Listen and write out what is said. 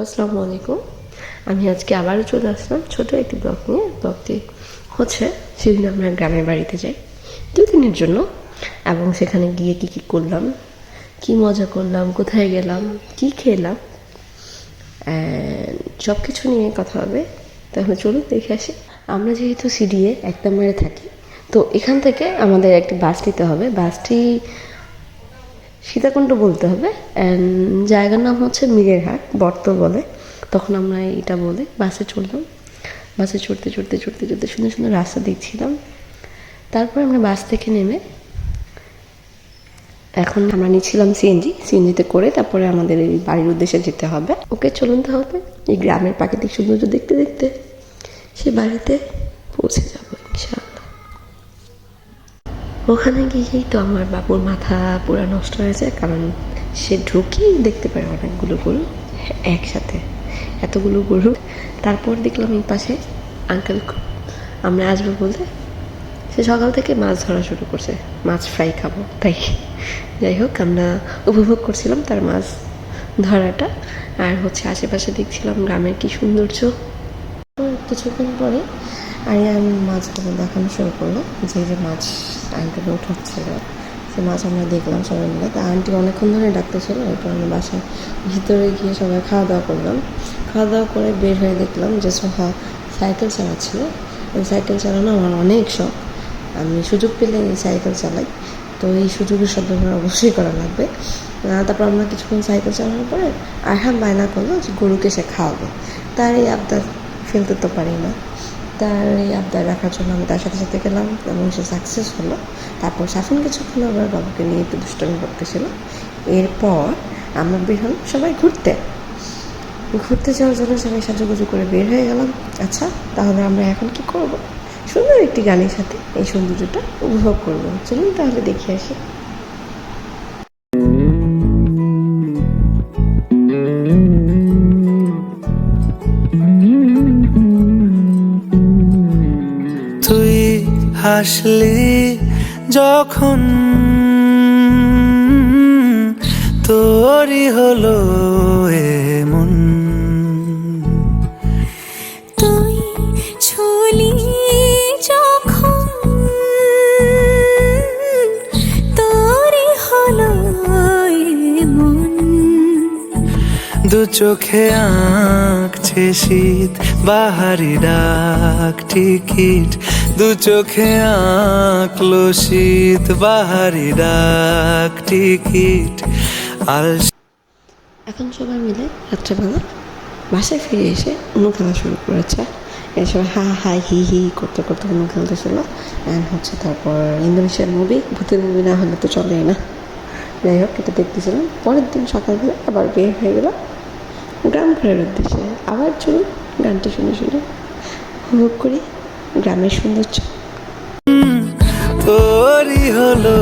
আসসালামু আলাইকুম। আমি আজকে আবারও চলে আসলাম ছোট একটি ব্লগ নিয়ে। ব্লগটি হচ্ছে সেদিন আমরা গ্রামের বাড়িতে যাই 2 দিনের জন্য, এবং সেখানে গিয়ে কি কি করলাম, কি মজা করলাম, কোথায় গেলাম, কি খেলাম, সব কিছু নিয়ে কথা হবে। তাহলে চলুন দেখে আসি। আমরা যেহেতু সিডিএ 1 নম্বরে থাকি, তো এখান থেকে আমাদের একটি বাস নিতে হবে। বাসটি সীতাকুণ্ড বলতে হবে, জায়গার নাম হচ্ছে মিরেরহাট বর্ত বলে। তখন আমরা এটা বলে বাসে চড়লাম। বাসে চড়তে চড়তে চড়তে চড়তে সুন্দর সুন্দর রাস্তা দেখছিলাম। তারপর আমরা বাস থেকে নেমে এখন আমরা নিচ্ছিলাম সিএনজিতে করে তারপরে আমাদের এই বাড়ির উদ্দেশ্যে যেতে হবে। ওকে চলুন তাহলে এই গ্রামের প্রাকৃতিক সৌন্দর্য দেখতে দেখতে সে বাড়িতে পৌঁছে যাবো ইনশাআল্লাহ। ওখানে গিয়েই তো আমার বাবুর মাথা পুরো নষ্ট হয়েছে, কারণ সে ঢুকেই দেখতে পারে অনেকগুলো গরু একসাথে, এতগুলো গরু। তারপর দেখলাম এই পাশে আঙ্কেল আমরা আসবো বলে সে সকাল থেকে মাছ ধরা শুরু করছে, মাছ ফ্রাই খাবো তাই। যাই হোক, আমরা উপভোগ করছিলাম তার মাছ ধরাটা, আর আশেপাশে দেখছিলাম গ্রামের কি সৌন্দর্য। কিছুক্ষণ পরে আরিয়ান মাছগুলো দেখানো শুরু করলো, যে মাছ আঙ্কেল উঠাচ্ছিল সে মাছ আমরা দেখলাম সবাই মিলে। তা আন্টি অনেকক্ষণ ধরে ডাকতেছিল, এরপর আমি বাসায় ভিতরে গিয়ে সবাই খাওয়া দাওয়া করলাম। খাওয়া দাওয়া করে বের হয়ে দেখলাম যে সোহা সাইকেল চালাচ্ছিল। এই সাইকেল চালানো আমার অনেক শখ, আমি সুযোগ পেলে এই সাইকেল চালাই, তো এই সুযোগের সদ্ব্যবহার অবশ্যই করা লাগবে। তারপর আমরা কিছুক্ষণ সাইকেল চালানোর পরে আরহাম বায়না করলো যে গরুকে সে খাওয়াবে। তার এই আবদার ফেলতে তো পারি না, তার এই আবদার রাখার জন্য আমি তার সাথে সাথে গেলাম এবং সে সাকসেস হলো। তারপর সাফিন কিছুক্ষণ আবার বাবুকে নিয়ে একটু দুষ্টামি করতেছিল। এরপর আমরা বের হলাম সবাই ঘুরতে যাওয়ার জন্য সবাই সাজুগুজু করে বের হয়ে গেলাম। আচ্ছা, তাহলে আমরা এখন কি করব? সুন্দর একটি গানের সাথে এই সৌন্দর্যটা উপভোগ করব। চলুন তাহলে দেখে আসি। তুই হাসলি যখন তোরই হলো এমন, তুই ছুলি যখন তোরই হলো এমন, দু চোখে আঁকছে শীত বাহারি ডাক টিকিট, দু চোখে আঁকলো শীত বাহারি ডাক টিকিট। এখন সবাই মিলে রাত্রেবেলা বাসায় ফিরে এসে উনু খেলা শুরু করেছে। এই সবাই হা হা হি হি করতে করতে উনু খেলতেছিল। অ্যান্ড তারপর ইন্দোনেশিয়ার মুভি, ভূতের মুভি না হলে তো চলেই না। যাই হোক, এটা দেখতেছিলাম। পরের দিন সকালবেলা আবার বের হয়ে গেলাম গ্রাম ঘোরার উদ্দেশ্যে। আবার চলুন গানটি শুনে শুনে উপভোগ করি গ্রামের সৌন্দর্য। তোরই হলো